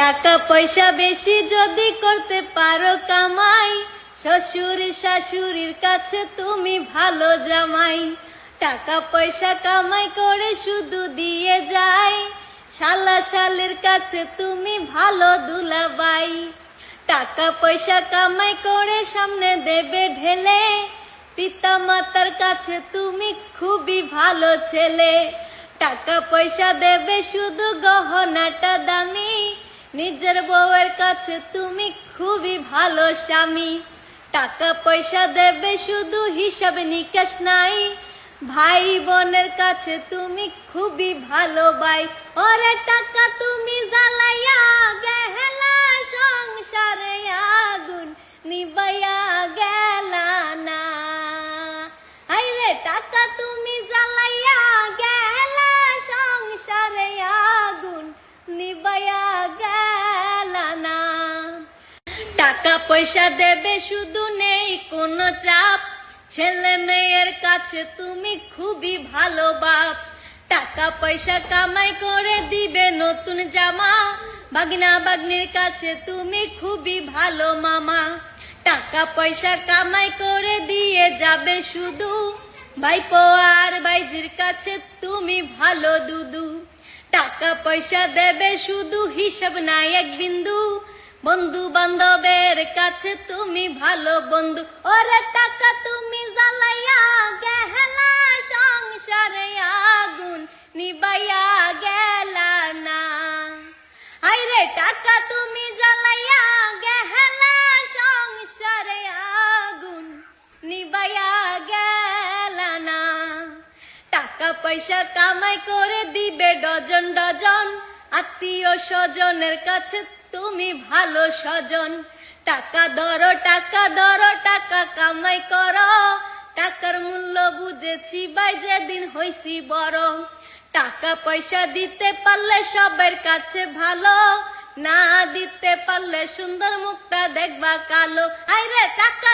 টাকা পয়সা বেশি যদি করতে পারো কামাই, শ্বশুর শাশুড়ির কাছে তুমি ভালো জামাই। টাকা পয়সা কামাই করে শুধু দিয়ে যায়, শালা শালের কাছে তুমি ভালো দুলাবাই। টাকা পয়সা কামাই করে সামনে দেবে ঢেলে, পিতা মাতার কাছে তুমি খুবই ভালো ছেলে। টাকা পয়সা দেবে শুধু গহনাটা দামি, নিজের বউয়ের কাছে তুমি খুবই ভালো স্বামী। টাকা পয়সা দেবে শুধু হিসাব নিকাশ নাই, ভাই বোনের কাছে তুমি খুবই ভালো ভাই। ওরে টাকা তুমি জ্বালাইয়া গেলা সংসারে আগুন নিবাইয়া গেলা না। আইরে টাকা তুমি জ্বালাইয়া গেলা সংসারে আগুন নিবাইয়া গেলা না। টাকা পয়সা দেবে শুধু নেই কোনো চাপ, ছেলে মেয়ের কাছে তুমি খুবই ভালো বাপ। টাকা পয়সা কামাই করে দিবে নতুন জামা, ভাগনা ভাগ্নির কাছে তুমি খুবই ভালো মামা। টাকা পয়সা কামাই করে দিয়ে যাবে শুধু, ভাইপো আর ভাইজির কাছে তুমি ভালো দুদু। টাকা পয়সা দেবে শুধু হিসাব নাই এক বিন্দু, বন্ধু বান্ধবের কাছে তুমি ভালো বন্ধু। ওরে টাকা তুমি জ্বালাইয়া গেলা সংসারে আগুন নিবাইয়া গেলা না। আইরে টাকা তুমি জ্বালাইয়া গেলা সংসারে আগুন নিবাইয়া গেলা না। টাকা পয়সা কামাই করে দিবে ডজন ডজন, আত্মীয় স্বজনের কাছে তুমি ভালো স্বজন। টাকা ধরো টাকা ধরো টাকা কামাই করো, টাকার মূল্য বুঝেছি ভাই যেদিন হইছি বড়। টাকা পয়সা দিতে পারলে সবার কাছে ভালো, না দিতে পারলে সুন্দর মুখটা দেখবা কালো। আইরে টাকা